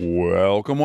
Welcome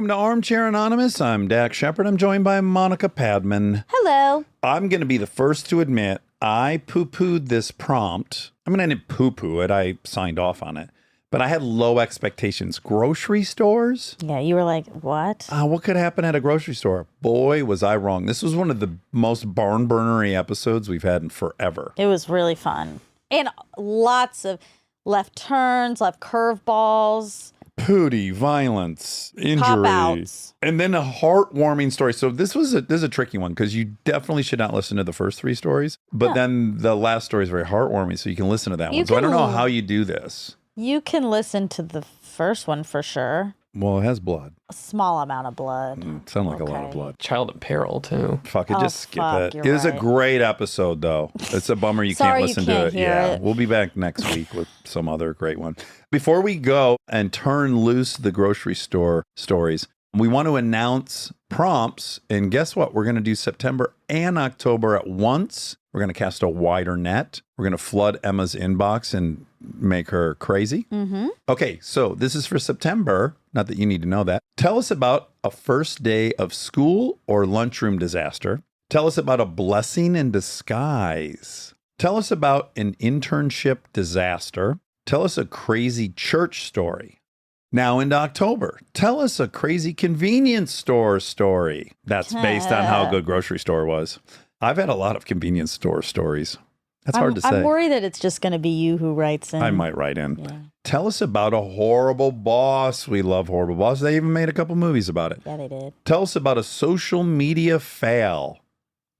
to Armchair Anonymous. I'm Dax Shepard. I'm joined by Monica Padman. Hello. I'm going to be the first to admit I poo-pooed this prompt. I mean, I didn't poo-poo it. I signed off on it. But I had low expectations. Grocery stores? Yeah, you were like, what? What could happen at a grocery store? Boy, was I wrong. This was one of the most barn burnery episodes we've had in forever. It was really fun. And lots of left turns, left curveballs. Pooty, violence, injury, Pop-outs. And then a heartwarming story. So this is a tricky one because you definitely should not listen to the first three stories. But then the last story is very heartwarming, so you can listen to that one. So I don't know how you do this. You can listen to the first one for sure. Well, it has blood. A small amount of blood. Sound like a lot of blood. Child in peril, too. Fuck it, just skip it. You're It was a right. great episode, though. It's a bummer you Sorry can't you listen can't to it. hear Yeah, it. we'll be back next week with some other great one. Before we go and turn loose the grocery store stories, we want to announce prompts. And guess what? We're going to do September and October at once. We're going to cast a wider net. We're going to flood Emma's inbox and make her crazy. Mm-hmm. Okay, so this is for September. Not that you need to know that. Tell us about a first day of school or lunchroom disaster. Tell us about a blessing in disguise. Tell us about an internship disaster. Tell us a crazy church story. Now into October, tell us a crazy convenience store story. That's based on how good grocery store was. I've had a lot of convenience store stories. That's hard to say. I'm worried that it's just going to be you who writes in. I might write in. Yeah. Tell us about a horrible boss. We love horrible boss. They even made a couple movies about it. Yeah, they did. Tell us about a social media fail.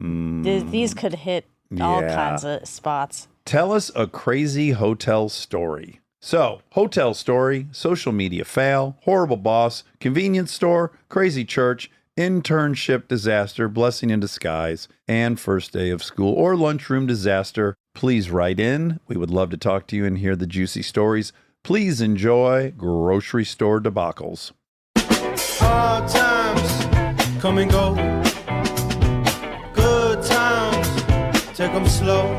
These could hit all kinds of spots. Tell us a crazy hotel story. So, hotel story, social media fail, horrible boss, convenience store, crazy church, internship disaster, blessing in disguise, and first day of school or lunchroom disaster. Please write in. We would love to talk to you and hear the juicy stories. Please enjoy grocery store debacles. Hard times come and go. Good times, take them slow.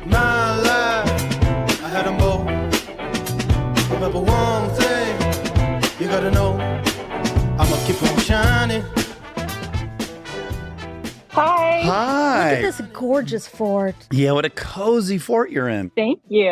My life, I had them both. Remember one thing, you gotta know, I'ma keep on shining. Hi. Hi. Look at this gorgeous fort. Yeah, what a cozy fort you're in. Thank you.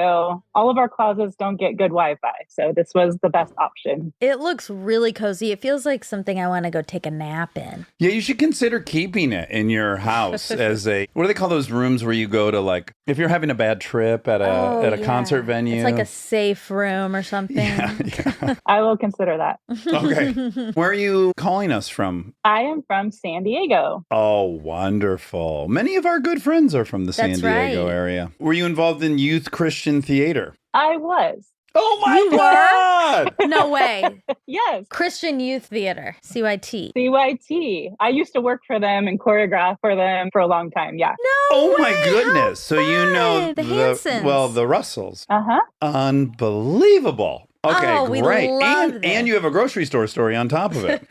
All of our closets don't get good Wi-Fi, so this was the best option. It looks really cozy. It feels like something I want to go take a nap in. Yeah, you should consider keeping it in your house as a, what do they call those rooms where you go to, like, if you're having a bad trip at a concert venue? It's like a safe room or something. Yeah. I will consider that. Okay. Where are you calling us from? I am from San Diego. Oh, wonderful. Many of our good friends are from the San That's Diego right. area. Were you involved in youth Christian theater? I was. Oh my You were? God! No way. Yes. Christian Youth Theater, CYT. CYT. I used to work for them and choreograph for them for a long time. Yeah. No Oh my way, how goodness. So you know fun. The Hansons. the Russells. Uh-huh. Unbelievable. Okay, Oh, we great. love And this. you have a grocery store story on top of it.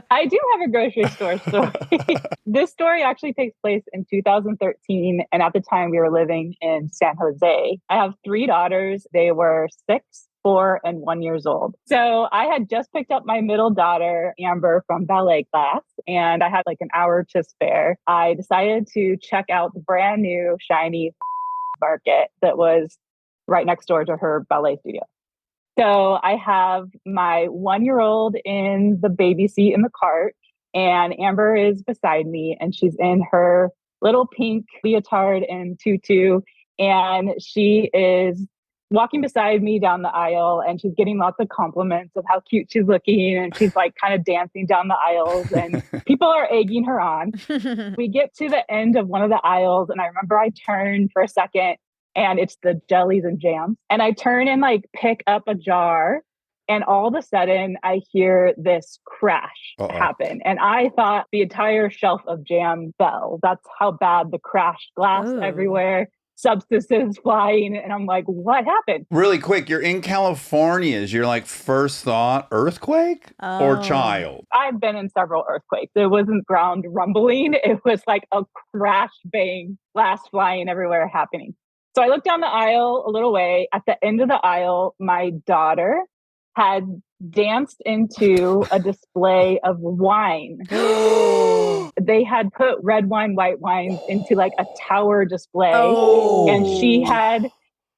I do have a grocery store story. This story actually takes place in 2013. And at the time we were living in San Jose. I have 3 daughters. They were 6, 4, and 1 years old. So I had just picked up my middle daughter, Amber, from ballet class, and I had like an hour to spare. I decided to check out the brand new shiny market that was right next door to her ballet studio. So I have my 1-year-old in the baby seat in the cart, and Amber is beside me, and she's in her little pink leotard and tutu, and she is walking beside me down the aisle, and she's getting lots of compliments of how cute she's looking, and she's like kind of dancing down the aisles, and people are egging her on. We get to the end of one of the aisles, and I remember I turned for a second, and it's the jellies and jams. And I turn and like pick up a jar, and all of a sudden I hear this crash happen. And I thought the entire shelf of jam fell. That's how bad the crash, glass everywhere, substances flying. And I'm like, what happened? Really quick, you're in California. Is your like first thought earthquake or child? I've been in several earthquakes. It wasn't ground rumbling. It was like a crash, bang, glass flying everywhere happening. So I looked down the aisle a little way. At the end of the aisle, my daughter had danced into a display of wine. They had put red wine, white wines into like a tower display, and she had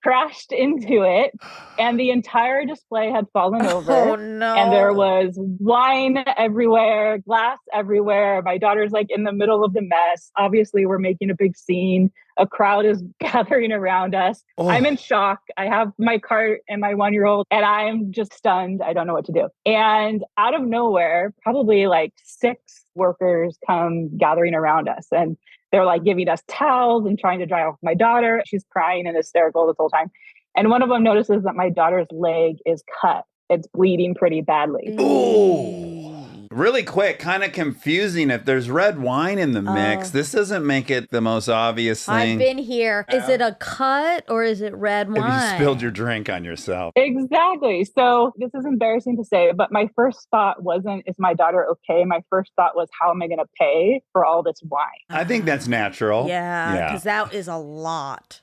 crashed into it, and the entire display had fallen over. Oh no. And there was wine everywhere, glass everywhere. My daughter's like in the middle of the mess. Obviously, we're making a big scene. A crowd is gathering around us. Oh. I'm in shock. I have my cart and my 1-year-old, and I'm just stunned. I don't know what to do. And out of nowhere, probably like 6 workers come gathering around us. And they're like giving us towels and trying to dry off my daughter. She's crying and hysterical this whole time. And one of them notices that my daughter's leg is cut. It's bleeding pretty badly. Ooh. Really quick, kind of confusing. If there's red wine in the mix, this doesn't make it the most obvious thing. I've been here. Is it a cut or is it red wine? If you spilled your drink on yourself. Exactly. So this is embarrassing to say, but my first thought wasn't, is my daughter okay? My first thought was, how am I going to pay for all this wine? I think that's natural. Yeah, because that is a lot.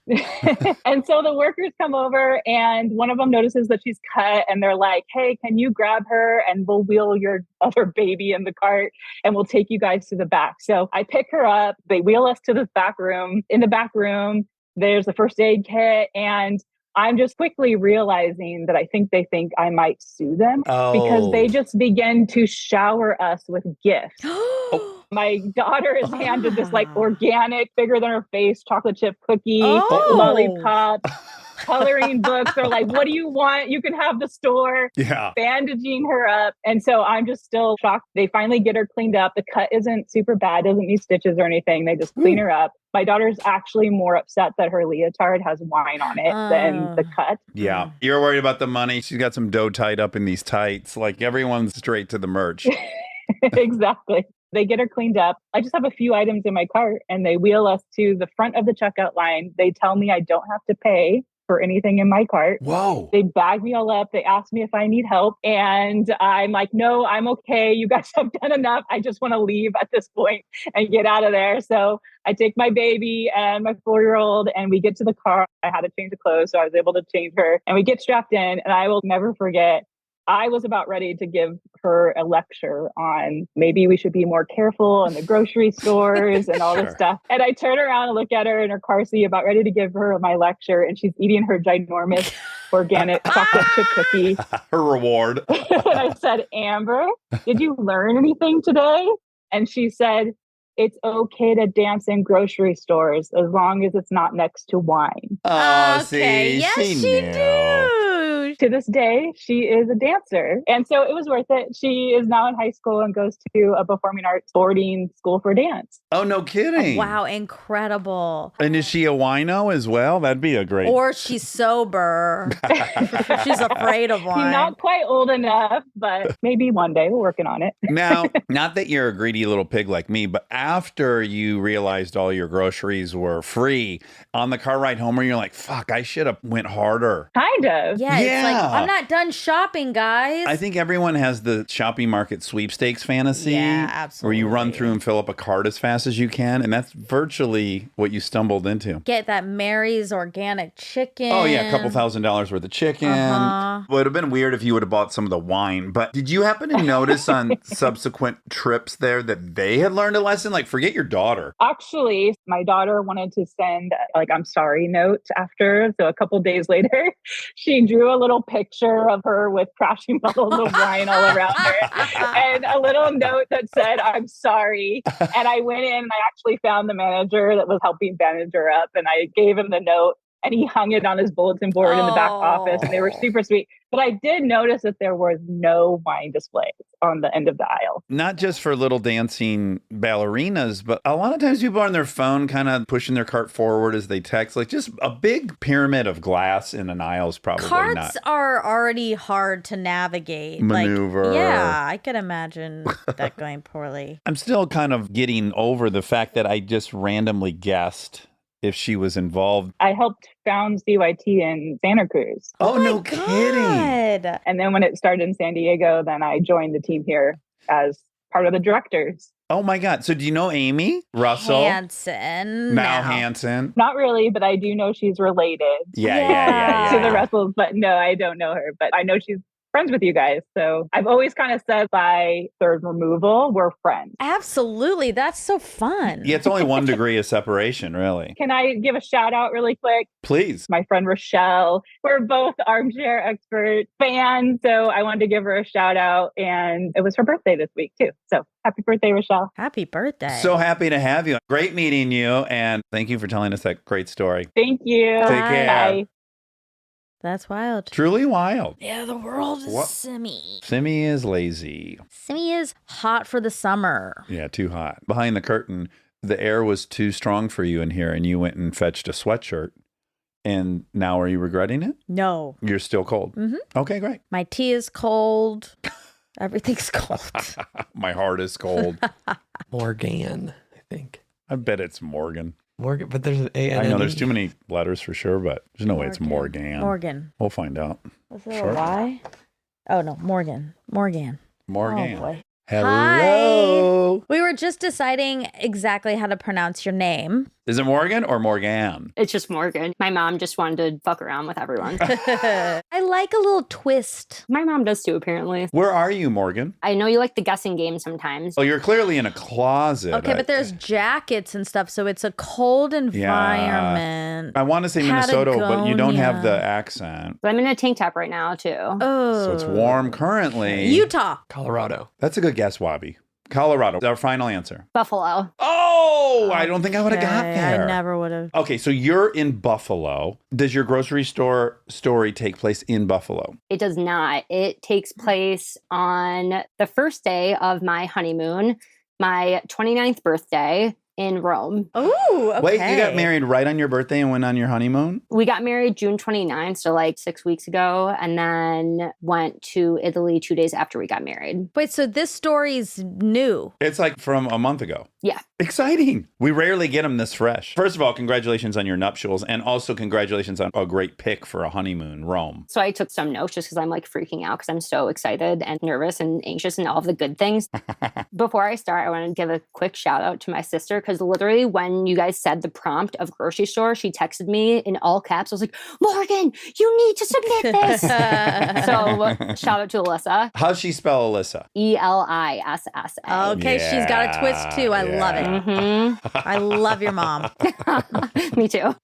And so the workers come over, and one of them notices that she's cut, and they're like, hey, can you grab her and we'll wheel your other baby in the cart and we'll take you guys to the back. So I pick her up. They wheel us to the back room. In the back room, there's a first aid kit, and I'm just quickly realizing that I think they think I might sue them because they just begin to shower us with gifts. My daughter is handed this like organic, bigger than her face, chocolate chip cookie, lollipop, coloring books. They're like, what do you want? You can have the store. Yeah. Bandaging her up. And so I'm just still shocked. They finally get her cleaned up. The cut isn't super bad, doesn't need stitches or anything. They just clean her up. My daughter's actually more upset that her leotard has wine on it than the cut. Yeah. You're worried about the money. She's got some dough tied up in these tights. Like everyone's straight to the merch. Exactly. They get her cleaned up. I just have a few items in my cart, and they wheel us to the front of the checkout line. They tell me I don't have to pay for anything in my cart. Whoa. They bag me all up. They ask me if I need help. And I'm like, no, I'm okay. You guys have done enough. I just want to leave at this point and get out of there. So I take my baby and my 4-year-old, and we get to the car. I had to change the clothes, so I was able to change her. And we get strapped in, and I will never forget, I was about ready to give her a lecture on maybe we should be more careful in the grocery stores and all this stuff. And I turn around and look at her in her car seat, about ready to give her my lecture. And she's eating her ginormous organic chocolate chip cookie. Her reward. And I said, Amber, did you learn anything today? And she said, it's okay to dance in grocery stores as long as it's not next to wine. Oh, okay. see, Yes, she she knew. do. To this day, she is a dancer. And so it was worth it. She is now in high school and goes to a performing arts boarding school for dance. Oh, no kidding. Wow, incredible. And is she a wino as well? That'd be a great. Or she's sober. She's afraid of wine. She's not quite old enough, but maybe one day we're working on it. Now, not that you're a greedy little pig like me, but after you realized all your groceries were free on the car ride home, where you're like, fuck, I should have went harder. Kind of. Yeah, it's like, Yeah. I'm not done shopping, guys. I think everyone has the shopping market sweepstakes fantasy. Yeah, absolutely. Where you run through and fill up a cart as fast as you can. And that's virtually what you stumbled into. Get that Mary's organic chicken. Oh, yeah. A couple $1,000s worth of chicken. Would have been weird if you would have bought some of the wine. But did you happen to notice on subsequent trips there that they had learned a lesson? Like, forget your daughter. Actually, my daughter wanted to send like, I'm sorry note after. So a couple days later, she drew a little picture of her with crashing bottles of wine all around her and a little note that said, I'm sorry. And I went in and I actually found the manager that was helping bandage her up, and I gave him the note, and he hung it on his bulletin board in the back office, and they were super sweet. But I did notice that there was no wine displays on the end of the aisle. Not just for little dancing ballerinas, but a lot of times people are on their phone kind of pushing their cart forward as they text. Like just a big pyramid of glass in an aisle is probably Carts not. are already hard to navigate. Maneuver. Like, yeah, I could imagine that going poorly. I'm still kind of getting over the fact that I just randomly guessed if she was involved. I helped found CYT in Santa Cruz. Oh, no my kidding. God. And then when it started in San Diego, then I joined the team here as part of the directors. Oh my God. So do you know Amy Russell? Hanson. Mal No. Hansen. Not really, but I do know she's related Yeah. to the Russells. But no, I don't know her. But I know she's friends with you guys. So I've always kind of said by third removal, we're friends. Absolutely. That's so fun. Yeah, it's only 1 degree of separation, really. Can I give a shout out really quick? Please. My friend Rochelle, we're both Armchair Expert fans. So I wanted to give her a shout out. And it was her birthday this week, too. So happy birthday, Rochelle. Happy birthday. So happy to have you. Great meeting you. And thank you for telling us that great story. Thank you. Take care. Bye. That's wild. Truly wild. Yeah, the world is What? simmy. Simi is lazy. Simmy is hot for the summer. Yeah, too hot. Behind the curtain, the air was too strong for you in here, and you went and fetched a sweatshirt. And now are you regretting it? No. You're still cold. Mhm. Okay, great. My tea is cold. Everything's cold. My heart is cold. Morgan, I think. I bet it's Morgan. Morgan, but there's an A and I know an there's E. too many letters for sure, but there's no way it's Morgan. Morgan. We'll find out. Was there Sure. a Y? Oh, no. Morgan. Morgan. Oh, boy. Hello. We were just deciding exactly how to pronounce your name. Is it Morgan or Morgan? It's just Morgan. My mom just wanted to fuck around with everyone. I like a little twist. My mom does too, apparently. Where are you, Morgan? I know you like the guessing game sometimes. Oh, you're clearly in a closet. Okay, but there's jackets and stuff, so it's a cold environment. I want to say Minnesota, but you don't have the Patagonia. accent. But I'm in a tank top right now, too. Oh. So it's warm currently. Utah. Colorado. That's a good guess, Wabi. Colorado. Our final answer. Buffalo. Oh, I don't think I would have got Okay, there. I never would have. Okay, so you're in Buffalo. Does your grocery store story take place in Buffalo? It does not. It takes place on the first day of my honeymoon, my 29th birthday in Rome. Oh, okay. Wait, you got married right on your birthday and went on your honeymoon? We got married June 29th, so like 6 weeks ago, and then went to Italy 2 days after we got married. Wait, so this story's new. It's like from a month ago. Yeah. Exciting. We rarely get them this fresh. First of all, congratulations on your nuptials, and also congratulations on a great pick for a honeymoon, Rome. So I took some notes just because I'm like freaking out because I'm so excited and nervous and anxious and all of the good things. Before I start, I want to give a quick shout out to my sister because literally when you guys said the prompt of grocery store, she texted me in all caps. I was like, Morgan, you need to submit this. So shout out to Alyssa. How's she spell Alyssa? Elissa. Okay, she's got a twist too. I love it. I love your mom. Me too.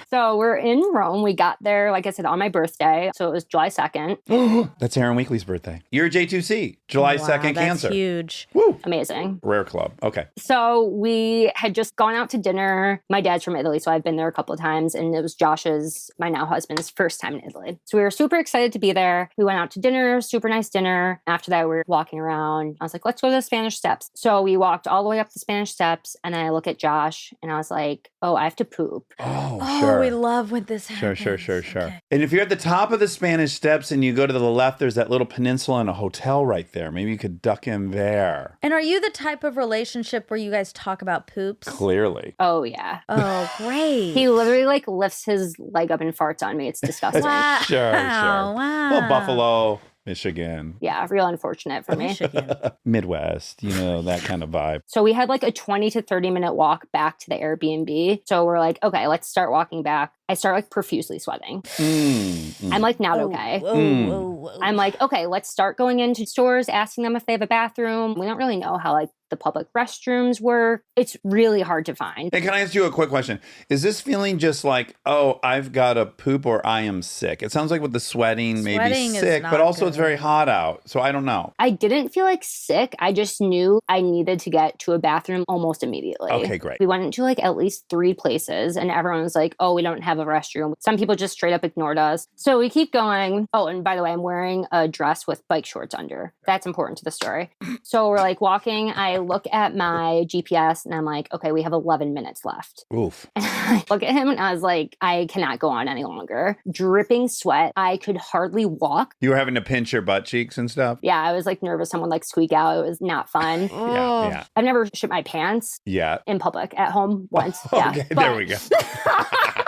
So we're in Rome. We got there, like I said, on my birthday. So it was July 2nd. That's Aaron Weekly's birthday. You're J2C, July Wow, 2nd that's Cancer. huge. Woo. Amazing. Rare club. Okay. So we had just gone out to dinner. My dad's from Italy, so I've been there a couple of times. And it was Josh's, my now husband's, first time in Italy. So we were super excited to be there. We went out to dinner, super nice dinner. After that, we were walking around. I was like, let's go to the Spanish Steps. So we walked all the way up the Spanish Steps. And then I look at Josh and I was like, oh, I have to poop. Oh, Oh, sure. we love when this happens. Sure. Okay. And if you're at the top of the Spanish Steps and you go to the left, there's that little peninsula and a hotel right there. Maybe you could duck in there. And are you the type of relationship where you guys talk about poops? Clearly. Oh, yeah. Oh, great. He literally like lifts his leg up and farts on me. It's disgusting. Wow. Sure. Wow. Well, Buffalo, Michigan, Yeah, real unfortunate for me. Michigan. Midwest, that kind of vibe. So we had like a 20 to 30 minute walk back to the Airbnb. So we're like, okay, let's start walking back. I start like profusely sweating. I'm like not okay. I'm like, okay, let's start going into stores, asking them if they have a bathroom. We don't really know how like the public restrooms work. It's really hard to find. Hey, can I ask you a quick question? Is this feeling just like, oh, I've got to poop or I am sick? It sounds like with the sweating, maybe Sweating is sick, not but also it's good. very hot out. So I don't know. I didn't feel like sick. I just knew I needed to get to a bathroom almost immediately. Okay, great. We went into like at least 3 places and everyone was like, oh, we don't have a restroom. Some people just straight up ignored us. So we keep going. Oh, and by the way, I'm wearing a dress with bike shorts under. That's important to the story. So we're like walking. I look at my GPS and I'm like, okay, we have 11 minutes left. Oof. And I look at him and I was like, I cannot go on any longer. Dripping sweat. I could hardly walk. You were having to pinch your butt cheeks and stuff? Yeah, I was like nervous someone like squeak out. It was not fun. Yeah. I've never shit my pants Yeah. in public at home once. Yeah. Okay, But- there we go.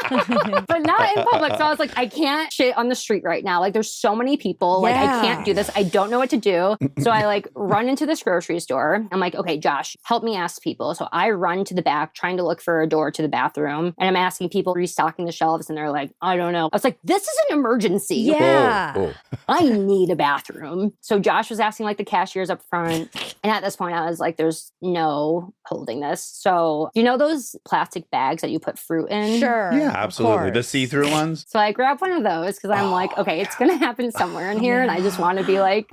but not in public. So I was like, I can't shit on the street right now. Like there's so many people. Like I can't do this. I don't know what to do. So I like run into this grocery store. I'm like, okay, Josh, help me ask people. So I run to the back trying to look for a door to the bathroom. And I'm asking people restocking the shelves. And they're like, I don't know. I was like, this is an emergency. Yeah. I need a bathroom. So Josh was asking like the cashiers up front. And at this point, I was like, there's no holding this. So you know those plastic bags that you put fruit in? Sure. Yeah, absolutely. The course. see-through ones. So I grabbed one of those because I'm like, okay, it's going to happen somewhere in here. And I just want to be like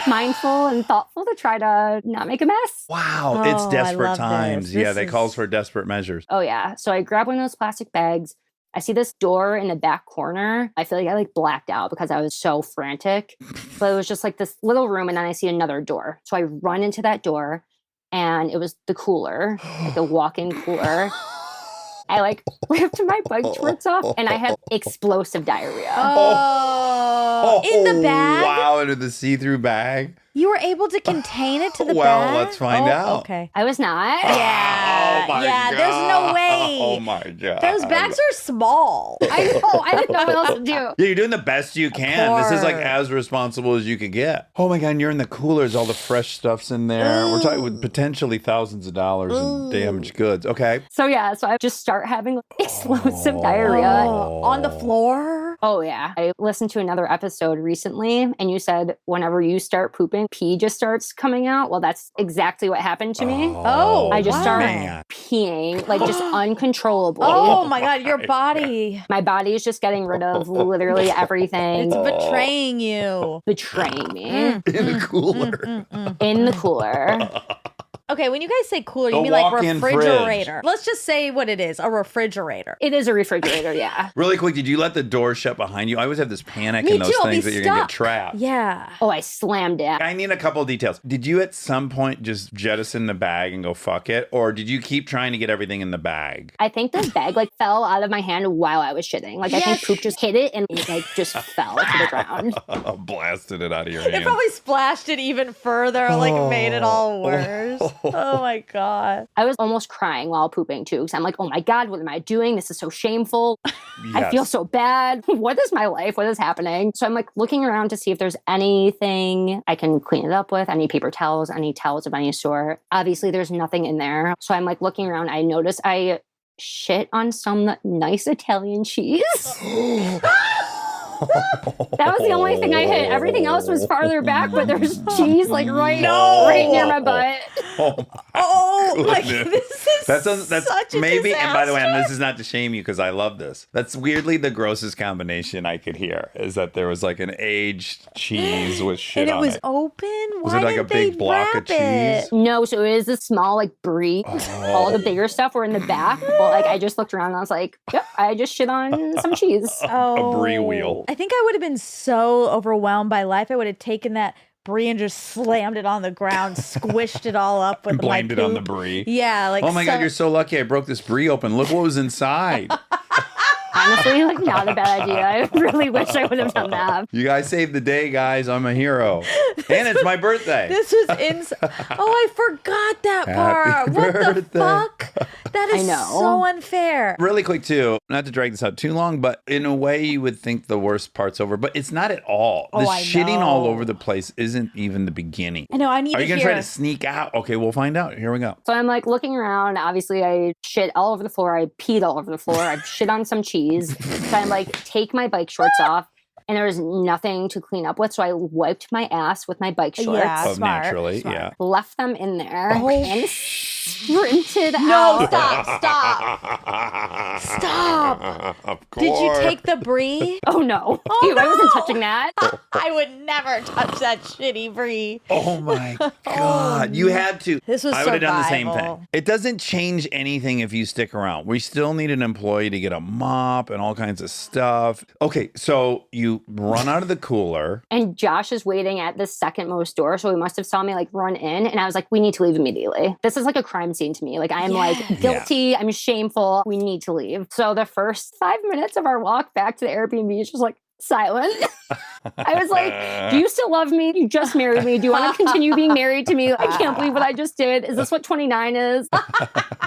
mindful and thoughtful to try to not make a mess. Wow, Oh, it's I desperate love times. this. Yeah, This they is- calls for desperate measures. Oh, yeah. So I grabbed one of those plastic bags. I see this door in the back corner. I feel like I like blacked out because I was so frantic. But it was just like this little room. And then I see another door. So I run into that door and it was the cooler, like the walk-in cooler. I like ripped my bike shorts off and I had explosive diarrhea. Oh, in the bag? Wow, into the see-through bag. You were able to contain it to the Well, bag? let's find out. Okay. I was not. Yeah. Oh my yeah, God. there's no way. Oh my God. Those bags are small. I know. I didn't know what else to do. Yeah, you're doing the best you can. This is like course. as responsible as you could get. Oh my God, and you're in the coolers, all the fresh stuff's in there. We're talking with potentially thousands of dollars in damaged goods. Okay. So yeah, so I just start having like, explosive diarrhea. On the floor? Oh yeah. I listened to another episode recently and you said whenever you start pooping, pee just starts coming out. Well, that's exactly what happened to me. Oh, I just wow. started Man. peeing like just uncontrollably. Oh my God, your body. My body is just getting rid of literally everything. It's betraying you. Betraying me In the cooler. in the cooler. Okay, when you guys say cooler, you The mean like walk-in refrigerator. Let's just say what it is, a refrigerator. It is a refrigerator, yeah. Really quick, did you let the door shut behind you? I always have this panic Me in those too, I'll be things that you're going to get stuck. trapped. Yeah. Oh, I slammed it. I need a couple of details. Did you at some point just jettison the bag and go fuck it? Or did you keep trying to get everything in the bag? I think the bag like fell out of my hand while I was shitting. Like I think Yes. poop just hit it and it like just fell to the ground. Blasted it out of your It hand. probably splashed it even further, like made it all worse. Oh my God. I was almost crying while pooping too because I'm like, oh my God, what am I doing? This is so shameful. I feel Yes. so bad. What is my life? What is happening? So I'm like looking around to see if there's anything I can clean it up with, any paper towels, any towels of any sort. Obviously, there's nothing in there. So I'm like looking around. I notice I shit on some nice Italian cheese. That was the only thing I hit. Everything else was farther back, but there's cheese like right near my butt. Oh, Like goodness. this is That's such a maybe, disaster. and by the way, and this is not to shame you because I love this. That's weirdly the grossest combination I could hear is that there was like an aged cheese with shit and it on was it. open. Was Why it like a didn't they big block of wrap it? cheese? No, so it is a small like brie. All the bigger stuff were in the back. But like I just looked around and I was like, yep, I just shit on some cheese. Oh, brie wheel. I think I would have been so overwhelmed by life. I would have taken that brie and just slammed it on the ground, squished it all up with And blamed my it on the poop. brie. Yeah, like Oh my God, you're so lucky I broke this brie open. Look what was inside. Honestly, like not a bad idea. I really wish I would have done that. You guys saved the day, guys. I'm a hero. And it's my birthday. This was Oh, I forgot that part. What the birthday. fuck? That is I know. so unfair. Really quick, too, not to drag this out too long, but in a way you would think the worst part's over, but it's not at all. Oh, The I shitting all know. over the place isn't even the beginning. I know, I need Are to you going to hear. try to sneak out? Okay, we'll find out. Here we go. So I'm like looking around. Obviously, I shit all over the floor. I peed all over the floor. I shit on some cheese. So I'm like, take my bike shorts off. And there was nothing to clean up with. So I wiped my ass with my bike shorts. Yeah. Oh, smart, naturally, smart. yeah. Left them in there Oh, and sprinted No, out. stop. Stop. Of course. Did you take the brie? Oh no. Oh, Ew, I wasn't no. touching that. I would never touch that shitty brie. Oh my God. You had to. This was I would have done the same survival. thing. It doesn't change anything if you stick around. We still need an employee to get a mop and all kinds of stuff. Okay, so you run out of the cooler. And Josh is waiting at the second most door. So he must have saw me like run in. And I was like, we need to leave immediately. This is like a crime scene to me. Like I'm Yes. like guilty. I'm shameful. We need to leave. So the first 5 minutes of our walk back to the Airbnb is just like silent. I was like, do you still love me? You just married me. Do you want to continue being married to me? I can't believe what I just did. Is this what 29 is?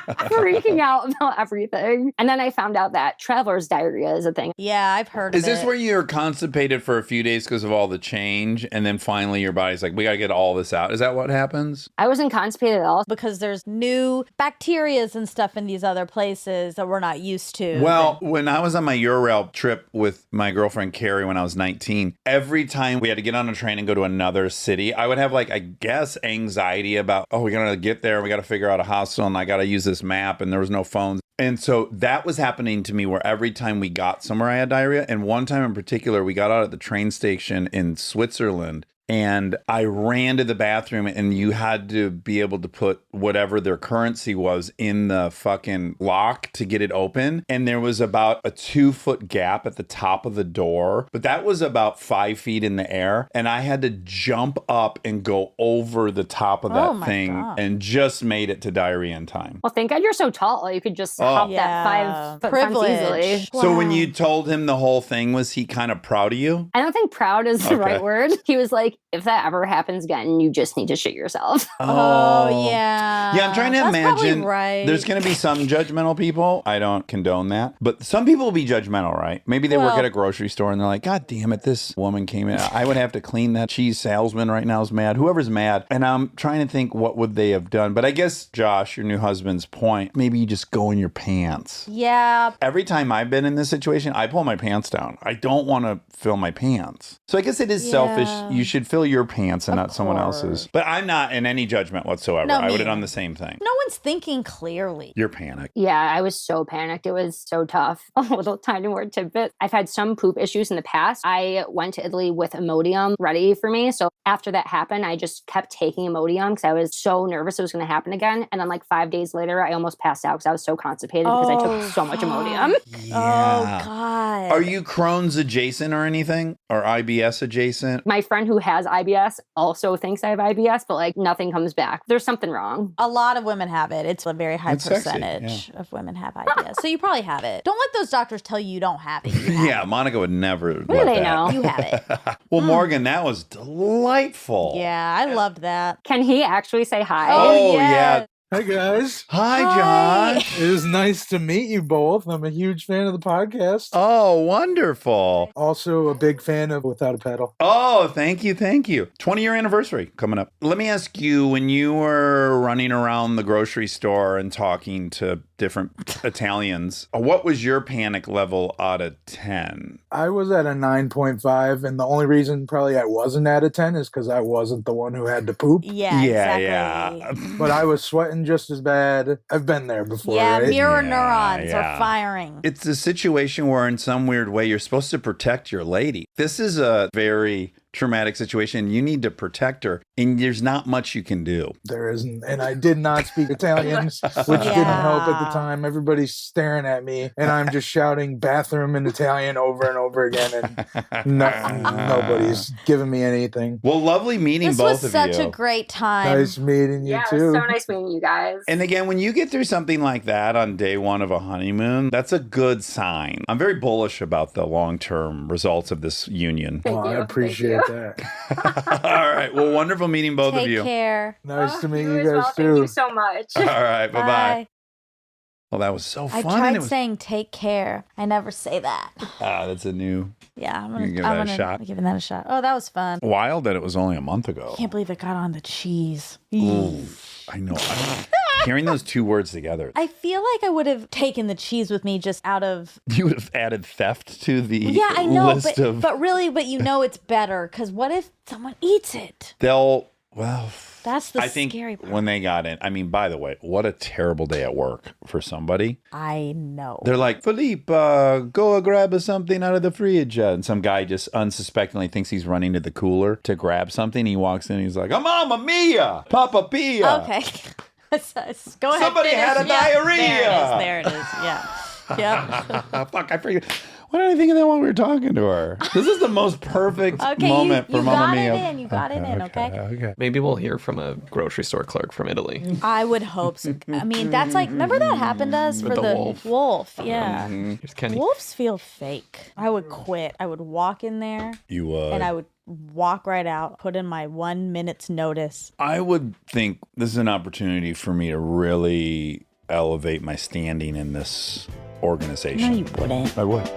freaking out about everything. And then I found out that traveler's diarrhea is a thing. Yeah, I've heard of Is this it. where you're constipated for a few days because of all the change, and then finally your body's like, we got to get all this out? Is that what happens? I wasn't constipated at all. Because there's new bacterias and stuff in these other places that we're not used to. Well, when I was on my Eurail trip with my girlfriend Carrie when I was 19, every time we had to get on a train and go to another city, I would have like, I guess, anxiety about, oh, we got to get there. We got to figure out a hostel and I got to use this map and there was no phones. And so that was happening to me where every time we got somewhere, I had diarrhea. And one time in particular, we got out at the train station in Switzerland. And I ran to the bathroom and you had to be able to put whatever their currency was in the fucking lock to get it open. And there was about a 2-foot gap at the top of the door, but that was about 5 feet in the air. And I had to jump up and go over the top of that thing and just made it to diarrhea in time. Well, thank God you're so tall. You could just hop that 5 foot fence easily. So when you told him the whole thing, was he kind of proud of you? I don't think proud is the right word. He was like, if that ever happens again, you just need to shit yourself. Oh, yeah. Yeah, I'm trying to That's imagine. probably right. There's going to be some judgmental people. I don't condone that. But some people will be judgmental, right? Maybe they work at a grocery store and they're like, God damn it, this woman came in. I would have to clean that. Cheese salesman right now is mad. Whoever's mad. And I'm trying to think, what would they have done? But I guess, Josh, your new husband's point, maybe you just go in your pants. Yeah. Every time I've been in this situation, I pull my pants down. I don't want to fill my pants. So I guess it is selfish. You should fill your pants and not someone else's. But I'm not in any judgment whatsoever. I would have done the same thing. No one's thinking clearly. You're panicked. Yeah, I was so panicked. It was so tough. A little tiny word tidbit. I've had some poop issues in the past. I went to Italy with Imodium ready for me. So after that happened, I just kept taking Imodium because I was so nervous it was going to happen again. And then like 5 days later, I almost passed out because I was so constipated because I took so much Imodium. Yeah. Oh, God. Are you Crohn's adjacent or anything? Or IBS adjacent? My friend who has IBS also thinks I have IBS, but like nothing comes back. There's something wrong. A lot of women have it. It's a very high percentage of women have IBS. So you probably have it. Don't let those doctors tell you you don't have it. You have it. Monica would never What do they know? You have it. Well, Morgan, that was delightful. Yeah, I loved that. Can he actually say hi? Oh, yes. yeah. Hi, guys. Hi, Josh. It is nice to meet you both. I'm a huge fan of the podcast. Oh, wonderful. Also a big fan of Without a Pedal. Oh, thank you. Thank you. 20-year anniversary coming up. Let me ask you, when you were running around the grocery store and talking to different Italians, what was your panic level out of 10? I was at a 9.5, and the only reason probably I wasn't at a 10 is because I wasn't the one who had to poop. Yeah, exactly. Yeah. But I was sweating just as bad. I've been there before, Yeah, right? mirror Yeah, neurons yeah. are firing. It's a situation where in some weird way you're supposed to protect your lady. This is a very traumatic situation. You need to protect her, and there's not much you can do. There isn't. And I did not speak Italian, which didn't help at the time. Everybody's staring at me, and I'm just shouting bathroom in Italian over and over again, and nobody's giving me anything. Well, lovely meeting This both was of such you. a great time. Nice meeting you, Yeah, it too. was so nice meeting you guys. And again, when you get through something like that on day one of a honeymoon, that's a good sign. I'm very bullish about the long-term results of this union. Thank Well, I you. appreciate that. All right. Well, wonderful meeting both of Take you. care. Nice to meet you as guys, well. too. Thank you so much. All right. Bye-bye. Bye. Well, that was so I fun. tried and it was, saying take care. I never say that. that's a new Yeah, I'm You gonna give I'm that a gonna shot? giving that a shot. Oh, that was fun. wild that it was only a month ago. Can't believe it got on the cheese. Ooh, I know. Hearing those two words together, I feel like I would have taken the cheese with me just out of. you would have added theft to the Yeah, I know, list of. but you know it's better because what if someone eats it? Well, That's the I think scary part. when they got in, I mean, by the way, what a terrible day at work for somebody. I know. They're like, Philippe, go grab something out of the fridge. And some guy just unsuspectingly thinks he's running to the cooler to grab something. He walks in, he's like, Mamma mia, Papa Pia. Okay. Go ahead. Somebody had a finish. Yeah, diarrhea. There it is. Yeah. Yeah. Fuck, I forget. What did I think of that while we were talking to her? This is the most perfect Okay, moment you for Mamma got Mia. it in. You got it in, okay? Okay. Maybe we'll hear from a grocery store clerk from Italy. I would hope so. I mean, that's like, remember that happened to us With for the the wolf. Yeah. Here's Kenny. Wolves feel fake. I would quit. I would walk in there You would. and I would walk right out, put in my 1 minute's notice. I would think this is an opportunity for me to really elevate my standing in this organization. No, you wouldn't. I would.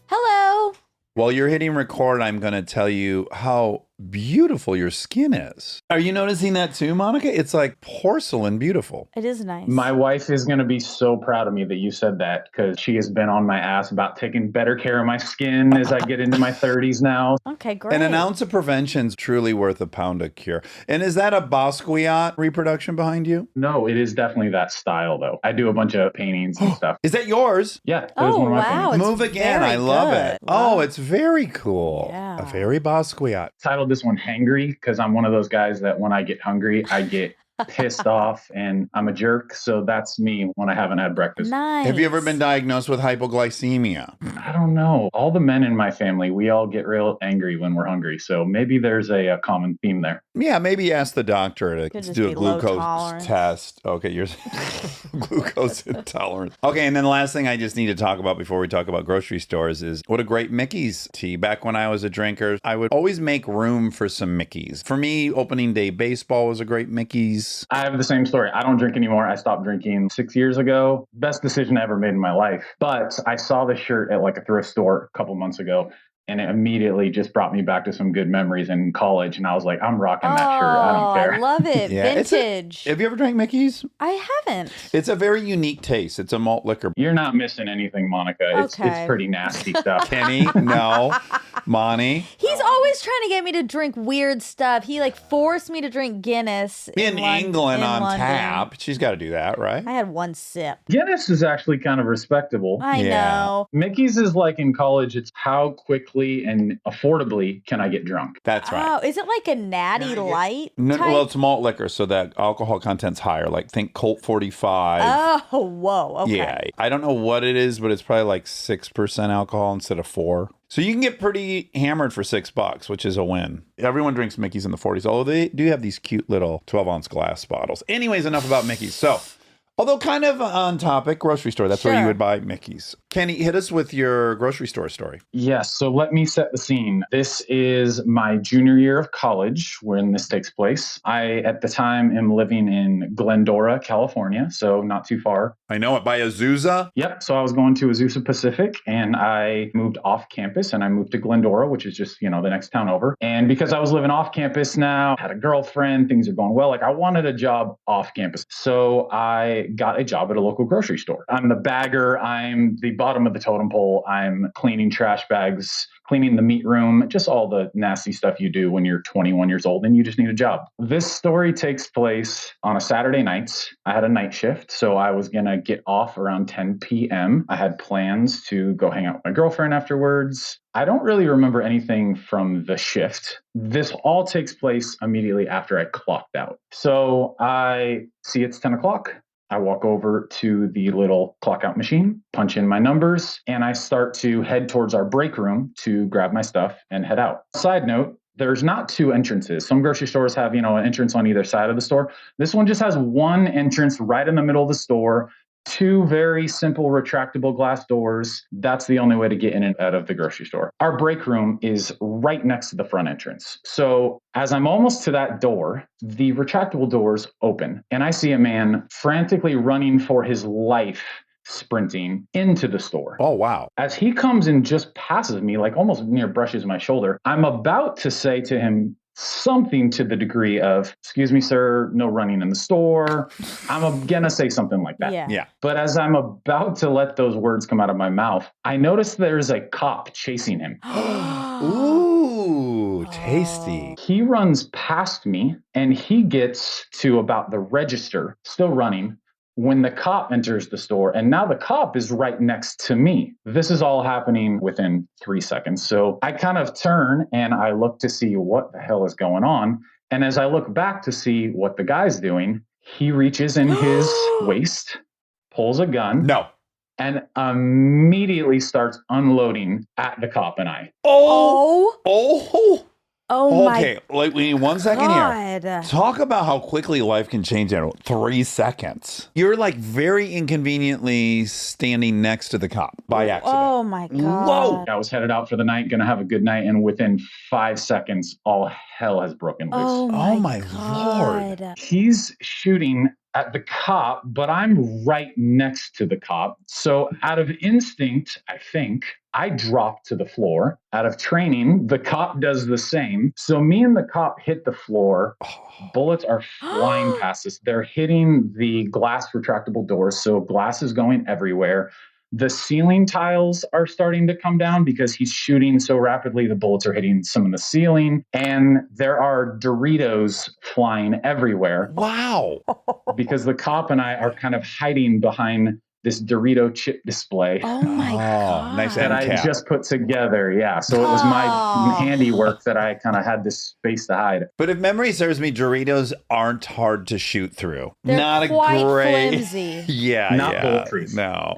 Hello. While you're hitting record, I'm going to tell you how beautiful your skin is. Are you noticing that too, Monica? It's like porcelain beautiful. It is nice. My wife is going to be so proud of me that you said that, because she has been on my ass about taking better care of my skin as I get into my 30s now. Okay, great. And an ounce of prevention's truly worth a pound of cure. And is that a Basquiat reproduction behind you? No, it is definitely that style, though. I do a bunch of paintings and stuff. Is that yours? Yeah, that was Oh, one of my wow. paintings. Move again. very I love good. it. Wow. Oh, it's very cool. Yeah. A very Basquiat. Titled this one Hangry, because I'm one of those guys that when I get hungry, I get pissed off and I'm a jerk. So that's me when I haven't had breakfast. Nice. Have you ever been diagnosed with hypoglycemia? I don't know. All the men in my family, we all get real angry when we're hungry. So maybe there's a common theme there. Yeah, maybe ask the doctor to Could just do a be low glucose tolerance. test. Okay, you're glucose intolerance. Okay, and then the last thing I just need to talk about before we talk about grocery stores is what a great Mickey's tea. Back when I was a drinker, I would always make room for some Mickey's. For me, opening day baseball was a great Mickey's. I have the same story. I don't drink anymore. I stopped drinking 6 years ago. Best decision I ever made in my life. But I saw the shirt at like a thrift store a couple months ago, and it immediately just brought me back to some good memories in college. And I was like, I'm rocking that shirt. I don't care. I love it. Yeah, it's Vintage. Have you ever drank Mickey's? I haven't. It's a very unique taste. It's a malt liquor. You're not missing anything, Monica. It's Okay. pretty nasty stuff. Kenny? No. Monty? He's always trying to get me to drink weird stuff. He like forced me to drink Guinness In England in on London. tap. She's got to do that, right? I had one sip. Guinness is actually kind of respectable. I Yeah. know. Mickey's is like in college, it's how quickly and affordably can I get drunk? That's right. Oh, is it like a natty light No, type? well, it's malt liquor, so that alcohol content's higher. Like think Colt 45. Oh, whoa. Okay. Yeah, I don't know what it is, but it's probably like 6% alcohol instead of 4. So you can get pretty hammered for $6, which is a win. Everyone drinks Mickey's in the 40s, although they do have these cute little 12-ounce glass bottles. Anyways, enough about Mickey's. So, although kind of on topic, grocery store. That's where you Sure. would buy Mickey's. Kenny, hit us with your grocery store story. Yes, so let me set the scene. This is my junior year of college when this takes place. I, at the time, am living in Glendora, California, so not too far. I know it, by Azusa. Yep, so I was going to Azusa Pacific, and I moved off campus, and I moved to Glendora, which is just, the next town over. And because I was living off campus now, had a girlfriend, things are going well, like I wanted a job off campus. So I got a job at a local grocery store. I'm the bagger, I'm the bottom of the totem pole, I'm cleaning trash bags, cleaning the meat room, just all the nasty stuff you do when you're 21 years old and you just need a job. This story takes place on a Saturday night. I had a night shift, so I was going to get off around 10 p.m. I had plans to go hang out with my girlfriend afterwards. I don't really remember anything from the shift. This all takes place immediately after I clocked out. So I see it's 10 o'clock. I walk over to the little clock out machine, punch in my numbers, and I start to head towards our break room to grab my stuff and head out. Side note, there's not two entrances. Some grocery stores have, an entrance on either side of the store. This one just has one entrance right in the middle of the store. Two very simple retractable glass doors. That's the only way to get in and out of the grocery store. Our break room is right next to the front entrance. So as I'm almost to that door, the retractable doors open and I see a man frantically running for his life, sprinting into the store. Oh, wow. As he comes and just passes me, like almost near brushes my shoulder, I'm about to say to him, something to the degree of, excuse me, sir, no running in the store. I'm going to say something like that. Yeah. But as I'm about to let those words come out of my mouth, I notice there's a cop chasing him. Ooh, tasty. He runs past me and he gets to about the register, still running, when the cop enters the store, and now the cop is right next to me. This is all happening within 3 seconds. So I kind of turn and I look to see what the hell is going on. And as I look back to see what the guy's doing, he reaches in his waist, pulls a gun. No. And immediately starts unloading at the cop and I. Oh. Okay, like we need 1 second here. God. Talk about how quickly life can change in 3 seconds. You're like very inconveniently standing next to the cop by accident. Oh my God. Whoa. I was headed out for the night, gonna have a good night, and within 5 seconds, all hell has broken loose. Oh my Lord. God. He's shooting at the cop, but I'm right next to the cop. So out of instinct, I think, I drop to the floor. Out of training, the cop does the same. So me and the cop hit the floor. Bullets are flying past us. They're hitting the glass retractable doors. So glass is going everywhere. The ceiling tiles are starting to come down because he's shooting so rapidly. The bullets are hitting some of the ceiling, and there are Doritos flying everywhere. Wow. Because the cop and I are kind of hiding behind this Dorito chip display. Oh my God. Nice that end I cap. just put together. Yeah. So it was my handiwork that I kind of had this space to hide. But if memory serves me, Doritos aren't hard to shoot through. They're Not quite a great. flimsy. Yeah. Not bulletproof. No.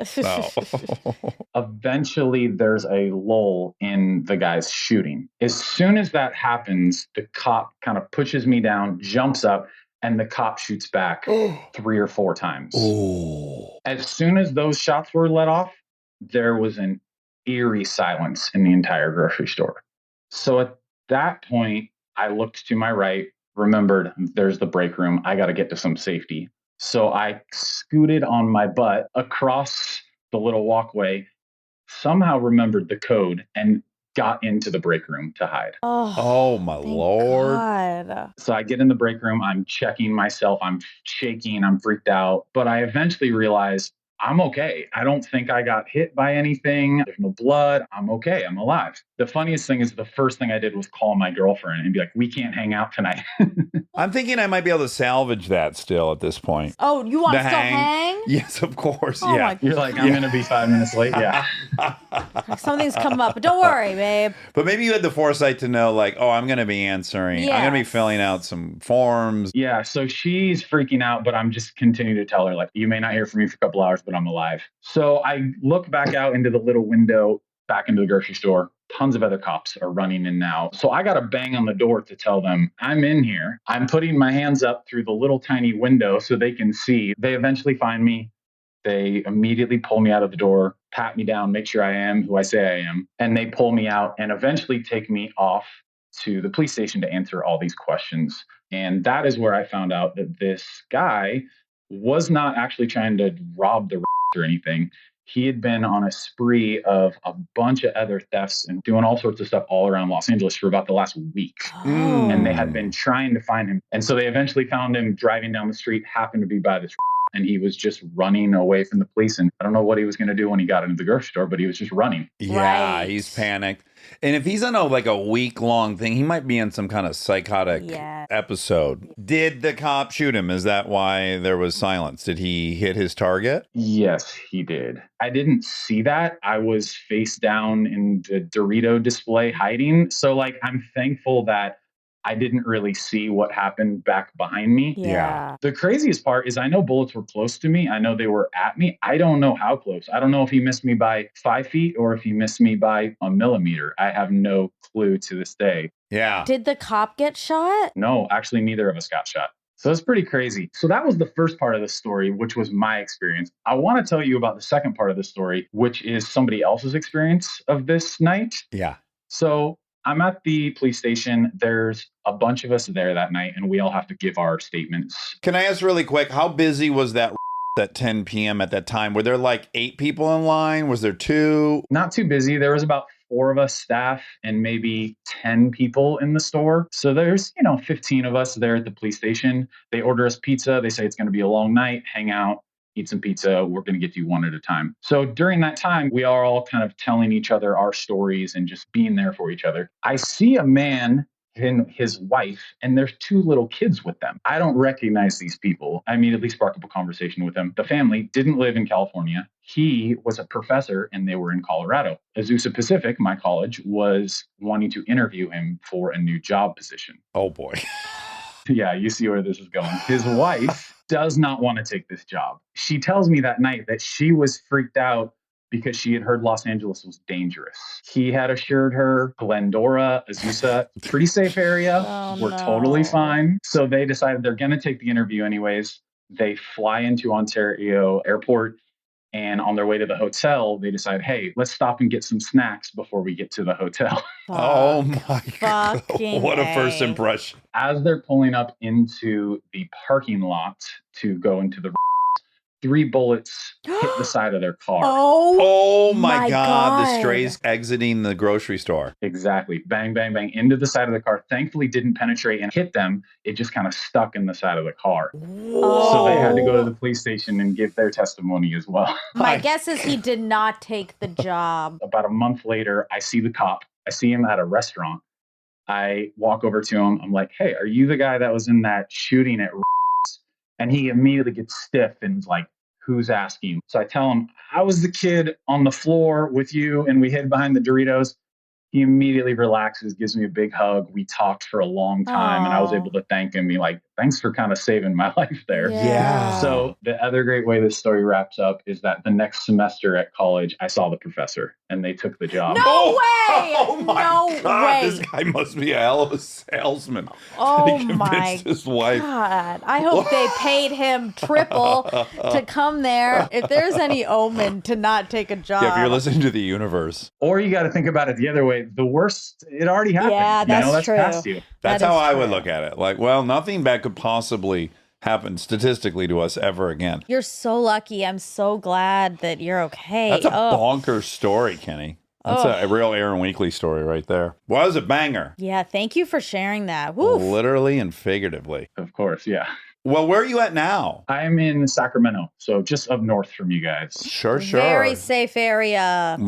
Eventually, there's a lull in the guy's shooting. As soon as that happens, the cop kind of pushes me down, jumps up, and the cop shoots back 3 or 4 times. Ooh. As soon as those shots were let off, there was an eerie silence in the entire grocery store. So at that point, I looked to my right, remembered there's the break room. I got to get to some safety. So I scooted on my butt across the little walkway, somehow remembered the code, and got into the break room to hide. Oh my Lord. God. So I get in the break room. I'm checking myself. I'm shaking. I'm freaked out. But I eventually realize I'm okay. I don't think I got hit by anything. There's no blood. I'm okay. I'm alive. The funniest thing is the first thing I did was call my girlfriend and be like, we can't hang out tonight. I'm thinking I might be able to salvage that still at this point. Oh, you want The to still hang? Yes, of course. Oh yeah. my You're like, I'm going to be 5 minutes late. Yeah. Something's come up, but don't worry, babe. But maybe you had the foresight to know, like, oh, I'm going to be answering. I'm going to be Yes. filling out some forms. Yeah. So she's freaking out, but I'm just continuing to tell her, like, you may not hear from me for a couple hours, but I'm alive. So I look back out into the little window, back into the grocery store. Tons of other cops are running in now. So I got to bang on the door to tell them I'm in here. I'm putting my hands up through the little tiny window so they can see. They eventually find me. They immediately pull me out of the door, pat me down, make sure I am who I say I am. And they pull me out and eventually take me off to the police station to answer all these questions. And that is where I found out that this guy was not actually trying to rob the or anything. He had been on a spree of a bunch of other thefts and doing all sorts of stuff all around Los Angeles for about the last week. And they had been trying to find him. And so they eventually found him driving down the street, happened to be by this and he was just running away from the police. And I don't know what he was going to do when he got into the grocery store, but he was just running. Yeah, Right. he's panicked. And if he's on a week-long thing, he might be in some kind of psychotic episode. Did the cop shoot him? Is that why there was silence? Did he hit his target? Yes, he did. I didn't see that. I was face down in the Dorito display hiding. So I'm thankful that I didn't really see what happened back behind me. Yeah. The craziest part is I know bullets were close to me. I know they were at me. I don't know how close. I don't know if he missed me by 5 feet or if he missed me by a millimeter. I have no clue to this day. Yeah. Did the cop get shot? No, actually, neither of us got shot. So it's pretty crazy. So that was the first part of the story, which was my experience. I want to tell you about the second part of the story, which is somebody else's experience of this night. Yeah. So I'm at the police station. There's a bunch of us there that night, and we all have to give our statements. Can I ask really quick, how busy was that at 10 p.m. at that time? Were there 8 people in line? Was there 2? Not too busy. There was about 4 of us staff and maybe 10 people in the store. So there's, 15 of us there at the police station. They order us pizza. They say it's going to be a long night, hang out, eat some pizza. We're going to get you one at a time. So during that time, we are all kind of telling each other our stories and just being there for each other. I see a man and his wife, and there's 2 little kids with them. I don't recognize these people. I immediately spark up a conversation with them. The family didn't live in California. He was a professor and they were in Colorado. Azusa Pacific, my college, was wanting to interview him for a new job position. Oh boy. Yeah, you see where this is going. His wife does not want to take this job. She tells me that night that she was freaked out because she had heard Los Angeles was dangerous. He had assured her Glendora, Azusa, pretty safe area. We're totally fine. So they decided they're going to take the interview anyways. They fly into Ontario Airport. And on their way to the hotel, they decide, hey, let's stop and get some snacks before we get to the hotel. Oh my God. Fucking What a A. first impression. As they're pulling up into the parking lot to go into the 3 bullets hit the side of their car. Oh my God. The strays exiting the grocery store. Exactly. Bang, bang, bang into the side of the car. Thankfully didn't penetrate and hit them. It just kind of stuck in the side of the car. So they had to go to the police station and give their testimony as well. My guess is he did not take the job. About a month later, I see the cop. I see him at a restaurant. I walk over to him. I'm like, hey, are you the guy that was in that shooting at And he immediately gets stiff and is like, who's asking? So I tell him, I was the kid on the floor with you and we hid behind the Doritos. He immediately relaxes, gives me a big hug. We talked for a long time and I was able to thank him. Be like, thanks for kind of saving my life there. Yeah. So the other great way this story wraps up is that the next semester at college, I saw the professor and they took the job. No way! Oh my No God. way. This guy must be a hell of a salesman. Oh He my convinced his wife. God. I hope they paid him triple to come there. If there's any omen to not take a job. Yeah, if you're listening to the universe. Or you got to think about it the other way. The worst, it already happened. Yeah, that's true. Past you. That's That how is I would true. look at it. Like, well, nothing bad could possibly happen statistically to us ever again. You're so lucky. I'm so glad that you're okay. That's a bonkers story, Kenny. That's a real Aaron Weekly story right there. Well, that was a banger. Yeah, thank you for sharing that. Woof. Literally and figuratively. Of course, yeah. Well, where are you at now? I'm in Sacramento, so just up north from you guys. Sure. Very safe area.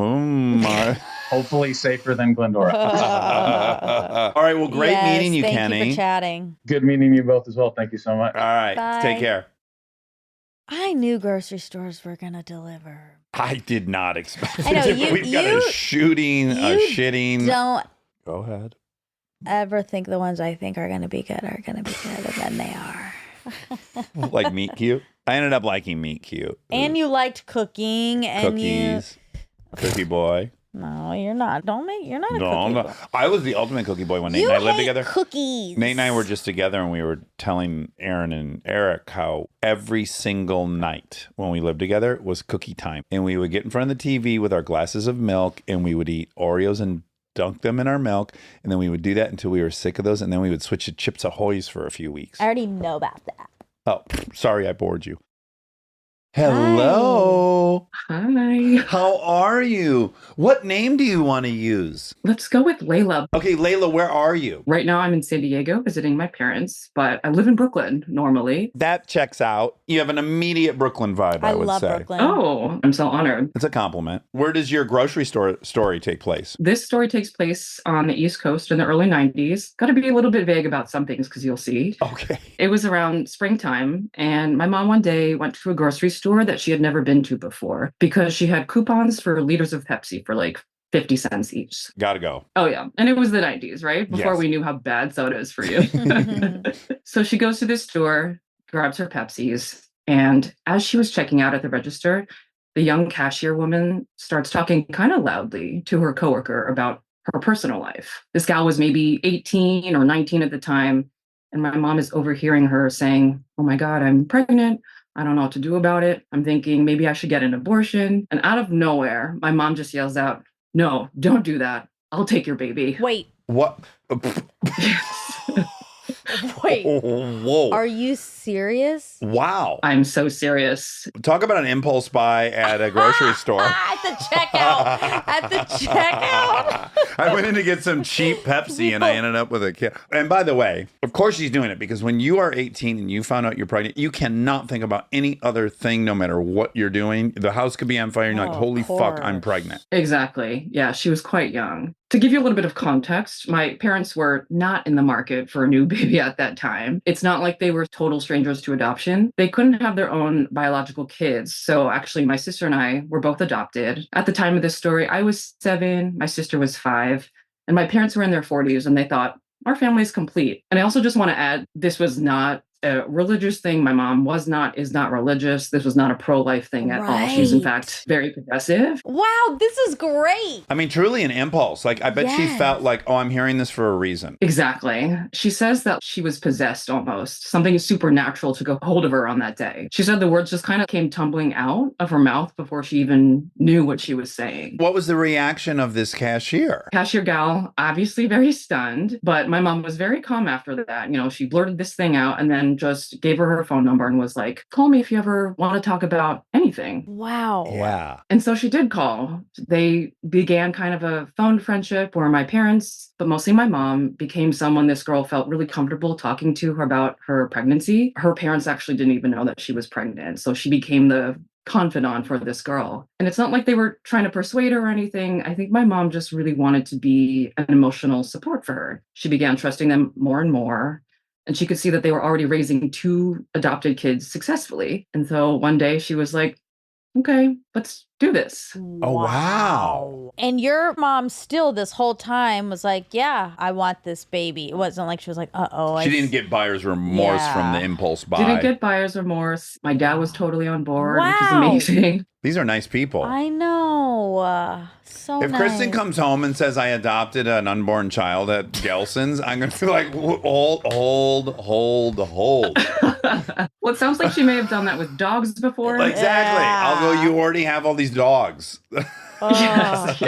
Hopefully safer than Glendora. All right. Well, great Yes, meeting you, thank Kenny. you for chatting. Good meeting you both as well. Thank you so much. All right. Bye. Take care. I knew grocery stores were going to deliver. I did not expect I know, it. We've got a shooting, a you shitting. Don't Go ahead. ever think the ones I think are going to be good are going to be good, and then they are. Like meat cute. I ended up liking meat cute. And you liked cooking, and Cookies. Cookie boy. No, you're not. You're not a No, cookie I'm boy. not. I was the ultimate cookie boy when Nate You and I lived hate together. cookies. Nate and I were just together and we were telling Aaron and Eric how every single night when we lived together was cookie time. And we would get in front of the TV with our glasses of milk and we would eat Oreos and dunk them in our milk. And then we would do that until we were sick of those. And then we would switch to Chips Ahoy's for a few weeks. I already know about that. Oh, sorry, I bored you. Hello. Hi. How are you? What name do you want to use? Let's go with Layla. Okay, Layla, where are you? Right now I'm in San Diego visiting my parents, but I live in Brooklyn normally. That checks out. You have an immediate Brooklyn vibe, I would love say. Brooklyn. Oh, I'm so honored. It's a compliment. Where does your grocery store story take place? This story takes place on the East Coast in the early 90s. Got to be a little bit vague about some things because you'll see. Okay. It was around springtime, and my mom one day went to a grocery store that she had never been to before because she had coupons for liters of Pepsi for like 50 cents each. Gotta go. Oh, yeah. And it was the 90s, right? Before Yes. we knew how bad soda is for you. So she goes to this store, grabs her Pepsis, and as she was checking out at the register, the young cashier woman starts talking kind of loudly to her coworker about her personal life. This gal was maybe 18 or 19 at the time, and my mom is overhearing her saying, "Oh my God, I'm pregnant. I don't know what to do about it. I'm thinking maybe I should get an abortion." And out of nowhere, my mom just yells out, "No, don't do that. I'll take your baby." Wait, What? wait. Whoa. Are you serious? Wow. I'm so serious. Talk about an impulse buy at a grocery store. At the checkout. At the checkout. I went in to get some cheap Pepsi and I ended up with a kid. And by the way, of course she's doing it because when you are 18 and you found out you're pregnant, you cannot think about any other thing no matter what you're doing. The house could be on fire and you're like, holy fuck, I'm pregnant. Exactly. Yeah, she was quite young. To give you a little bit of context, my parents were not in the market for a new baby at that time. It's not like they were total strangers to adoption. They couldn't have their own biological kids. So actually, my sister and I were both adopted. At the time of this story, I was 7, my sister was 5, and my parents were in their 40s, and they thought, our family is complete. And I also just want to add, this was not a religious thing. My mom is not religious. This was not a pro-life thing at all. She's in fact very progressive. Wow, this is great. I mean, truly an impulse. Like, I bet she felt like, oh, I'm hearing this for a reason. Exactly. She says that she was possessed almost. Something supernatural took a hold of her on that day. She said the words just kind of came tumbling out of her mouth before she even knew what she was saying. What was the reaction of this cashier? Cashier gal, obviously very stunned, but my mom was very calm after that. You know, she blurted this thing out and then just gave her phone number and was like, call me if you ever want to talk about anything. Wow. Yeah. And so she did call. They began kind of a phone friendship where my parents, but mostly my mom, became someone this girl felt really comfortable talking to her about her pregnancy. Her parents actually didn't even know that she was pregnant. So she became the confidant for this girl. And it's not like they were trying to persuade her or anything. I think my mom just really wanted to be an emotional support for her. She began trusting them more and more. And she could see that they were already raising 2 adopted kids successfully. And so one day she was like, okay, let's do this. Oh, wow. And your mom still this whole time was like, yeah, I want this baby. It wasn't like she was like, uh-oh. She didn't get buyer's remorse from the impulse buy. Didn't get buyer's remorse. My dad was totally on board, which is Wow. amazing. These are nice people. I know. So If nice. Kristen comes home and says, I adopted an unborn child at Gelson's, I'm going to be like, hold. Well, it sounds like she may have done that with dogs before. Exactly. Yeah. Although you already have all these dogs. Yes.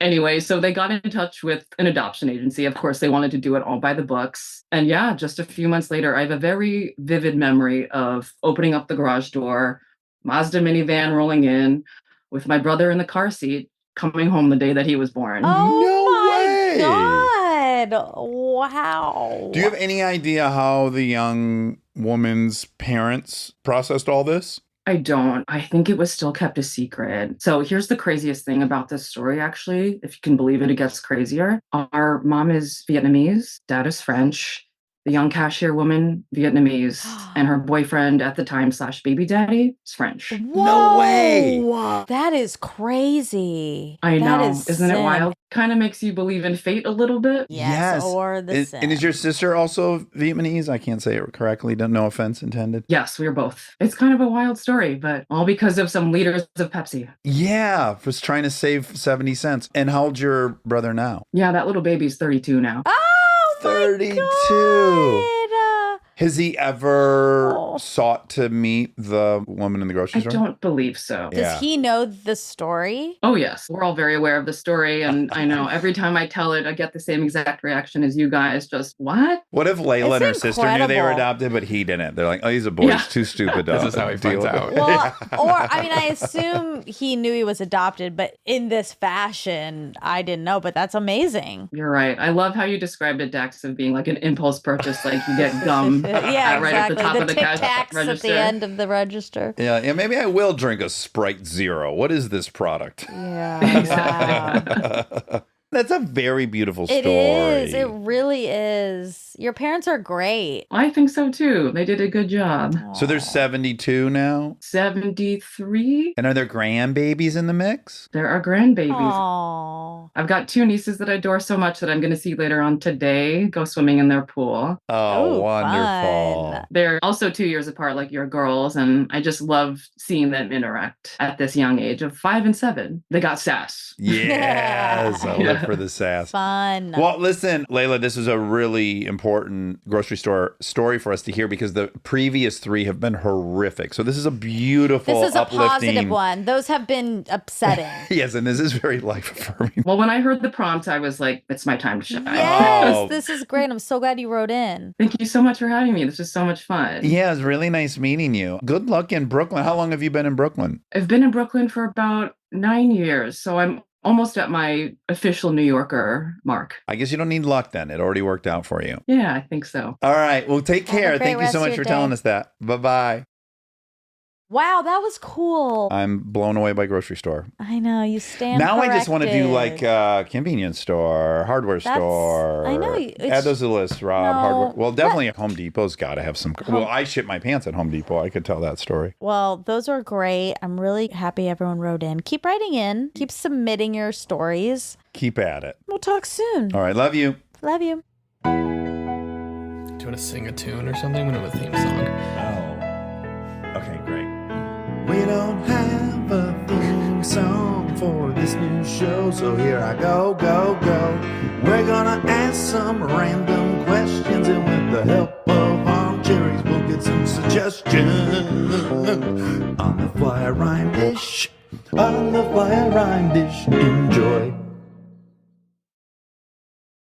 Anyway, so they got in touch with an adoption agency. Of course, they wanted to do it all by the books. And yeah, just a few months later, I have a very vivid memory of opening up the garage door, Mazda minivan rolling in with my brother in the car seat, coming home the day that he was born. Oh No my way. God. Wow. Do you have any idea how the young woman's parents processed all this? I don't. I think it was still kept a secret. So here's the craziest thing about this story, actually. If you can believe it, it gets crazier. Our mom is Vietnamese, dad is French. The young cashier woman, Vietnamese, and her boyfriend at the time / baby daddy is French. Whoa. No way. That is crazy. I That know. is Isn't it sick. wild? Kind of makes you believe in fate a little bit. Yes. Or the sin. And is your sister also Vietnamese? I can't say it correctly. No offense intended. Yes, we are both. It's kind of a wild story, but all because of some leaders of Pepsi. Yeah, was trying to save 70 cents. And how old's your brother now? Yeah, that little baby's 32 now. Oh, 32. God. Has he ever sought to meet the woman in the grocery I store? don't believe so. Does he know the story? Oh, yes. We're all very aware of the story. And I know every time I tell it, I get the same exact reaction as you guys. Just, what? What if Layla and her sister knew they were incredible. adopted, but he didn't? They're like, oh, he's a boy. Yeah. He's too stupid to This is how he finds deal out. with it. Well, or I mean, I assume he knew he was adopted, but in this fashion, I didn't know. But that's amazing. You're right. I love how you described it, Dax, of being like an impulse purchase, like you get gum Yeah, right at the top of the Tic cash Tacs register. at the end of the register. Yeah, maybe I will drink a Sprite Zero. What is this product? Yeah. Wow. That's a very beautiful story. It is. It really is. Your parents are great. I think so too. They did a good job. So there's 72 now? 73. And are there grandbabies in the mix? There are grandbabies. Aww. I've got 2 nieces that I adore so much that I'm going to see later on today go swimming in their pool. Oh, Ooh, wonderful. fun. They're also 2 years apart, like your girls, and I just love seeing them interact at this young age of 5 and 7. They got sass. Yes, I live for the sass. Fun. Well, listen, Layla, this is a really important grocery store story for us to hear because the previous 3 have been horrific. So this is a beautiful, This is a uplifting positive one. Those have been upsetting. Yes, and this is very life affirming. Well, when I heard the prompt, I was like, it's my time to shine. Yes, Oh. this is great. I'm so glad you wrote in. Thank you so much for having me. This was so much fun. Yeah, it's really nice meeting you. Good luck in Brooklyn. How long have you been in Brooklyn? I've been in Brooklyn for about 9 years, so I'm almost at my official New Yorker mark. I guess you don't need luck then. It already worked out for you. Yeah, I think so. All right. Well, take Have a care. great Thank you rest so of much your for telling day. us that. Bye-bye. Wow, that was cool. I'm blown away by grocery store. I know, you stand Now I just want to do corrected. like convenience store, hardware store. I know, Add those to the list, Rob. No, Hardware. Well, definitely Home Depot's got to have some. Well, I shit my pants at Home Depot. I could tell that story. Well, those are great. I'm really happy everyone wrote in. Keep writing in. Keep submitting your stories. Keep at it. We'll talk soon. All right. Love you. Love you. To going to sing a tune or something? We don't have a theme song. Oh. Okay, great. We don't have a theme song for this new show, so here I go. We're gonna ask some random questions, and with the help of Armcherries, we'll get some suggestions. On the fly rhyme dish, enjoy.